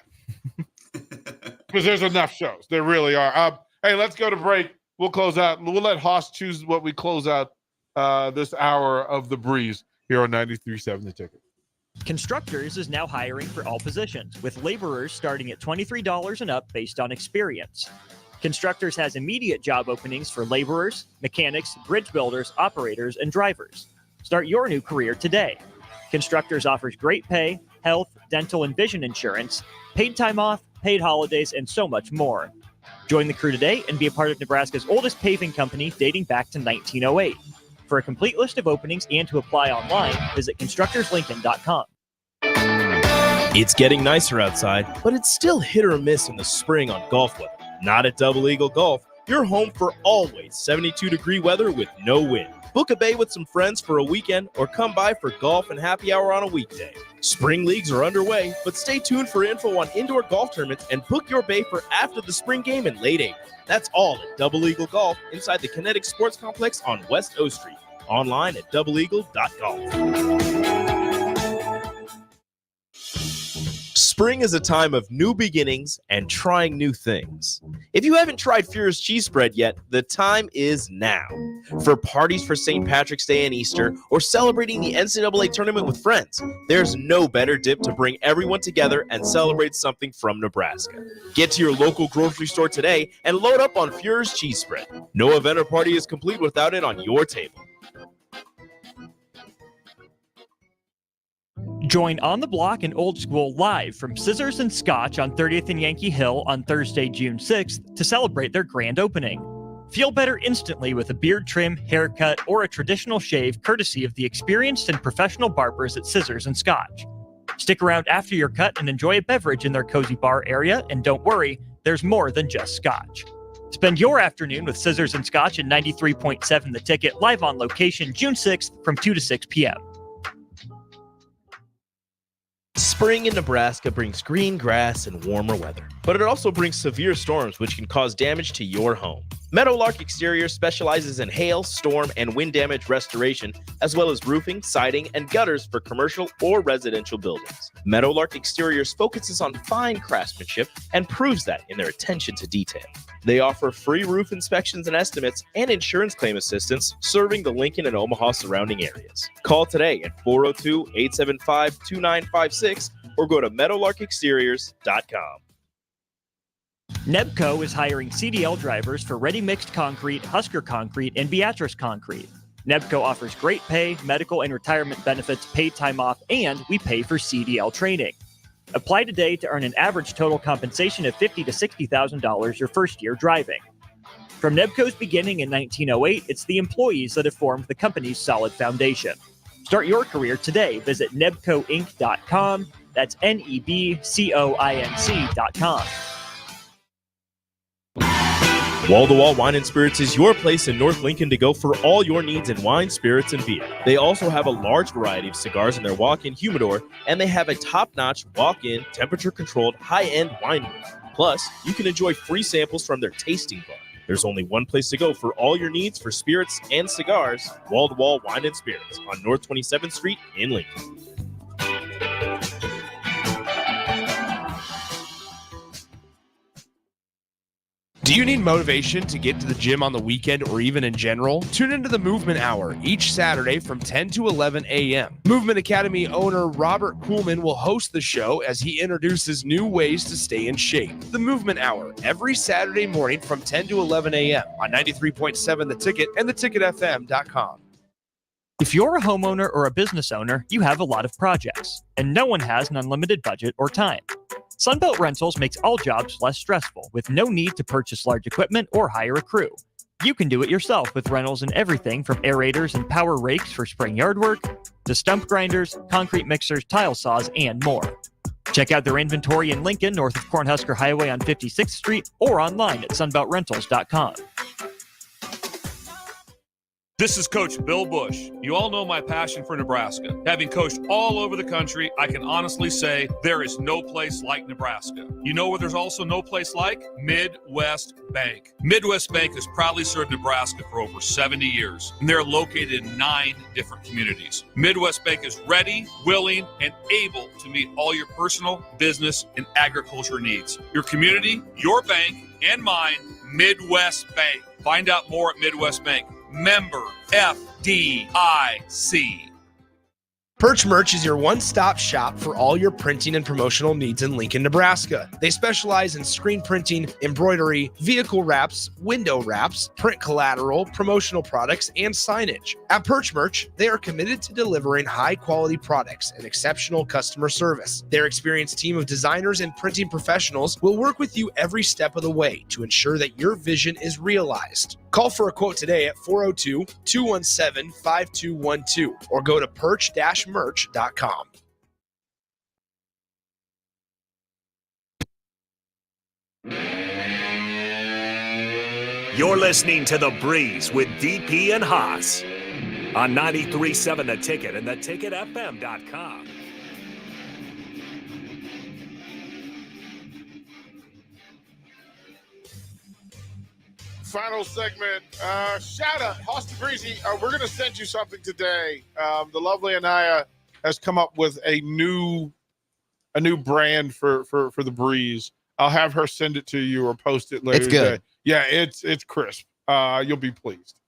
because there's enough shows. There really are. Hey, let's go to break. We'll close out. We'll let Hoss choose what we close out this hour of The Breeze here on 93.7 The Ticket. Constructors is now hiring for all positions, with laborers starting at $23 and up based on experience. Constructors has immediate job openings for laborers, mechanics, bridge builders, operators, and drivers. Start your new career today. Constructors offers great pay, health, dental, and vision insurance, paid time off, paid holidays, and so much more. Join the crew today and be a part of Nebraska's oldest paving company dating back to 1908. For a complete list of openings and to apply online, visit constructorslincoln.com. It's getting nicer outside, but it's still hit or miss in the spring on golf weather. Not at Double Eagle Golf. You're home for always 72-degree weather with no wind. Book a bay with some friends for a weekend or come by for golf and happy hour on a weekday. Spring leagues are underway, but stay tuned for info on indoor golf tournaments and book your bay for after the spring game in late April. That's all at Double Eagle Golf inside the Kinetic Sports Complex on West O Street. Online at doubleeagle.golf. Spring is a time of new beginnings and trying new things. If you haven't tried Furious Cheese Spread yet, the time is now. For parties for St. Patrick's Day and Easter, or celebrating the NCAA tournament with friends, there's no better dip to bring everyone together and celebrate something from Nebraska. Get to your local grocery store today and load up on Furious Cheese Spread. No event or party is complete without it on your table. Join On the Block and Old School live from Scissors and Scotch on 30th and Yankee Hill on Thursday, June 6th to celebrate their grand opening. Feel better instantly with a beard trim, haircut, or a traditional shave courtesy of the experienced and professional barbers at Scissors and Scotch. Stick around after your cut and enjoy a beverage in their cozy bar area, and don't worry, there's more than just scotch. Spend your afternoon with Scissors and Scotch at 93.7 The Ticket, live on location June 6th from 2 to 6 p.m. Spring in Nebraska brings green grass and warmer weather, but it also brings severe storms which can cause damage to your home. Meadowlark Exterior specializes in hail, storm, and wind damage restoration, as well as roofing, siding, and gutters for commercial or residential buildings. Meadowlark Exteriors focuses on fine craftsmanship and proves that in their attention to detail. They offer free roof inspections and estimates and insurance claim assistance, serving the Lincoln and Omaha surrounding areas. Call today at 402-875-2956 or go to meadowlarkexteriors.com. Nebco is hiring CDL drivers for ready-mixed concrete, Husker Concrete, and Beatrice Concrete. Nebco offers great pay, medical and retirement benefits, paid time off, and we pay for CDL training. Apply today to earn an average total compensation of $50,000 to $60,000 your first year driving. From Nebco's beginning in 1908, it's the employees that have formed the company's solid foundation. Start your career today. Visit nebcoinc.com. That's NEBCOINC.com. Wall to Wall Wine and Spirits is your place in North Lincoln to go for all your needs in wine, spirits, and beer. They also have a large variety of cigars in their walk-in humidor, and they have a top-notch walk-in, temperature-controlled, high-end wine room. Plus, you can enjoy free samples from their tasting bar. There's only one place to go for all your needs for spirits and cigars: Wall to Wall Wine and Spirits on North 27th Street in Lincoln. Do you need motivation to get to the gym on the weekend or even in general? Tune into the Movement Hour each Saturday from 10 to 11 a.m. Movement Academy owner Robert Kuhlman will host the show as he introduces new ways to stay in shape. The Movement Hour every Saturday morning from 10 to 11 a.m. on 93.7 The Ticket and theticketfm.com. If you're a homeowner or a business owner, you have a lot of projects, and no one has an unlimited budget or time. Sunbelt Rentals makes all jobs less stressful with no need to purchase large equipment or hire a crew. You can do it yourself with rentals in everything from aerators and power rakes for spring yard work to stump grinders, concrete mixers, tile saws, and more. Check out their inventory in Lincoln, north of Cornhusker Highway on 56th Street, or online at sunbeltrentals.com. This is Coach Bill Bush. You all know my passion for Nebraska. Having coached all over the country, I can honestly say there is no place like Nebraska. You know where there's also no place like? Midwest Bank. Midwest Bank has proudly served Nebraska for over 70 years, and they're located in 9 different communities. Midwest Bank is ready, willing, and able to meet all your personal, business, and agriculture needs. Your community, your bank, and mine, Midwest Bank. Find out more at Midwest Bank. Member FDIC. Perch Merch is your one-stop shop for all your printing and promotional needs in Lincoln, Nebraska. They specialize in screen printing, embroidery, vehicle wraps, window wraps, print collateral, promotional products, and signage. At Perch Merch, they are committed to delivering high-quality products and exceptional customer service. Their experienced team of designers and printing professionals will work with you every step of the way to ensure that your vision is realized. Call for a quote today at 402-217-5212 or go to perch-merch.com. You're listening to The Breeze with DP and Haas on 93.7 The Ticket and theticketfm.com. Final segment. Shout out, Austin Breezy. We're going to send you something today. The lovely Anaya has come up with a new brand for the Breeze. I'll have her send it to you or post it later. It's good. Today. Yeah, it's crisp. You'll be pleased.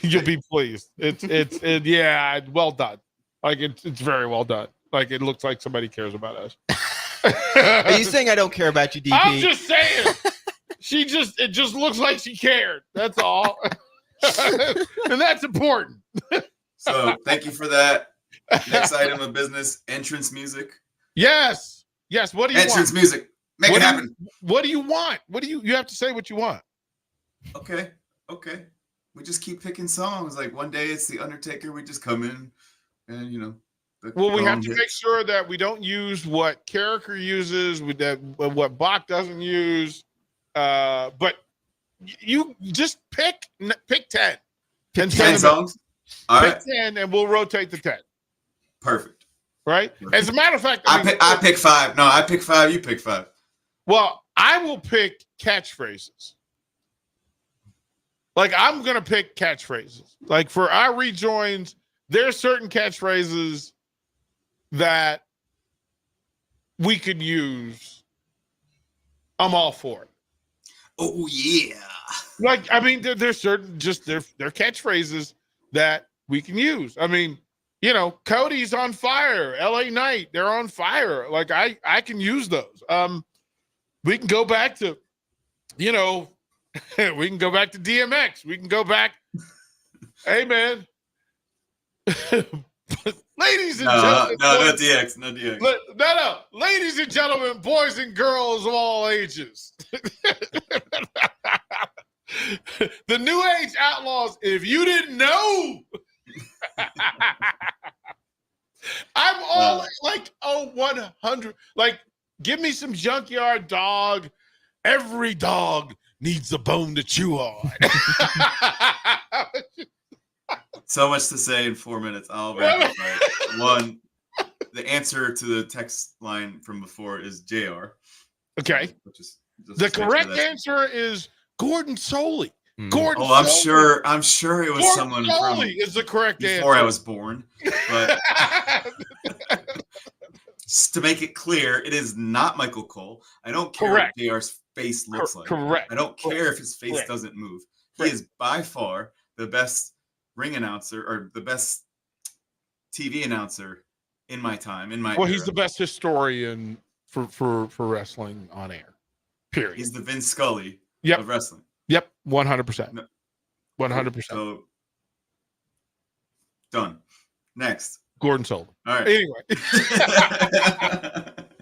You'll be pleased. It's yeah, well done. Like it's very well done. Like it looks like somebody cares about us. Are you saying I don't care about you, DP? I'm just saying. It just looks like she cared. That's all. And that's important. So thank you for that. Next item of business, entrance music. Yes. What do you want? Entrance music. Make it happen. What do you want? You have to say what you want. Okay. We just keep picking songs. Like one day it's The Undertaker. We just come in and, we have to make sure that we don't use what Carricker uses, what Bach doesn't use. But you just pick 10. Pick and 10 send them songs? All pick right. 10 and we'll rotate the 10. Perfect. Right? As a matter of fact, I pick 5. No, I pick 5. You pick 5. Well, I will pick catchphrases. Like, I'm going to pick catchphrases. Like, for our rejoins, there's certain catchphrases that we could use. I'm all for it. Oh, yeah. Like, I mean, there's certain they're catchphrases that we can use. I mean, you know, Cody's on fire. LA Knight, they're on fire. Like, I can use those. We can go back to, you know, we can go back to DMX. We can go back. Hey, man. Ladies and gentlemen. No DX. No DX. No. Ladies and gentlemen, boys and girls of all ages. The New Age Outlaws, if you didn't know. I'm all like, 100. Like, give me some Junkyard Dog. Every dog needs a bone to chew on. So much to say in 4 minutes. I'll rapid fire. One, the answer to the text line from before is JR. Okay. Which is the correct answer is Gordon Soley. Gordon. Oh, Soley. I'm sure it was Gordon someone Soley from is the correct before answer. I was born. But just to make it clear, it is not Michael Cole. I don't care Correct. what JR's face looks like. Correct. I don't care if his face Correct. doesn't move. He Correct. is by far the best ring announcer or the best TV announcer in my time. Well, he's the best historian for wrestling on air. Period. He's the Vince Scully Yep. of wrestling. Yep. 100%. 100%. So done. Next. Gordon Soley. All right. Anyway.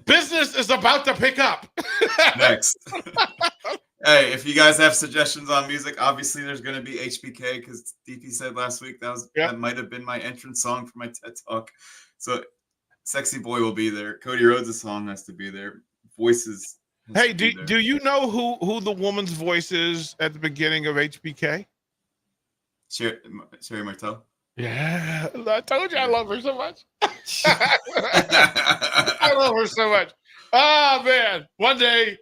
Business is about to pick up. Next. Hey, if you guys have suggestions on music, obviously there's going to be HBK because DP said last week that might have been my entrance song for my TED Talk. So Sexy Boy will be there. Cody Rhodes' song has to be there. Voices. Hey, do you know who the woman's voice is at the beginning of HBK? Sherry Martel. Yeah, I told you I love her so much. I love her so much. Oh man, one day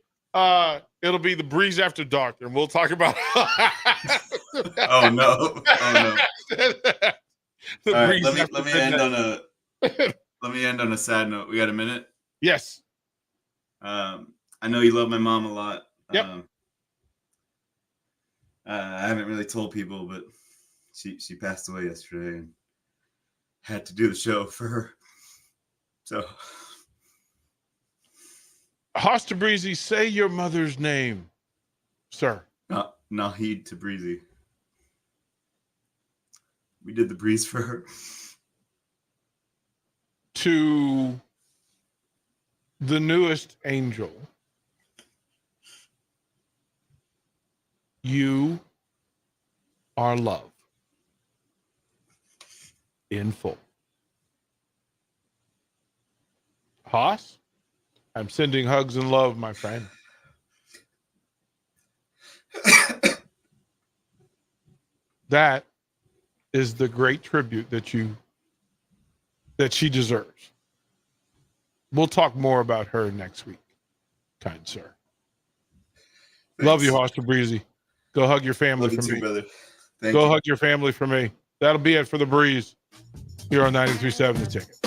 it'll be the Breeze After Dark, and we'll talk about. Oh no! All right, let me end on a sad note. We got a minute? Yes. I know you love my mom a lot. Yep. I haven't really told people, but she passed away yesterday and had to do the show for her. So, Hoss Tabrizi, say your mother's name, sir. Naheed Tabrizi. We did the breeze for her. To the newest angel, you are love in full. Haas, I'm sending hugs and love, my friend. That is the great tribute that she deserves. We'll talk more about her next week, kind sir. Thanks. Love you, Hoss Tabrizi. Go hug your family Love you for too, me. brother. Thank Go you. hug your family for me. That'll be it for the Breeze here on 93.7 The Ticket.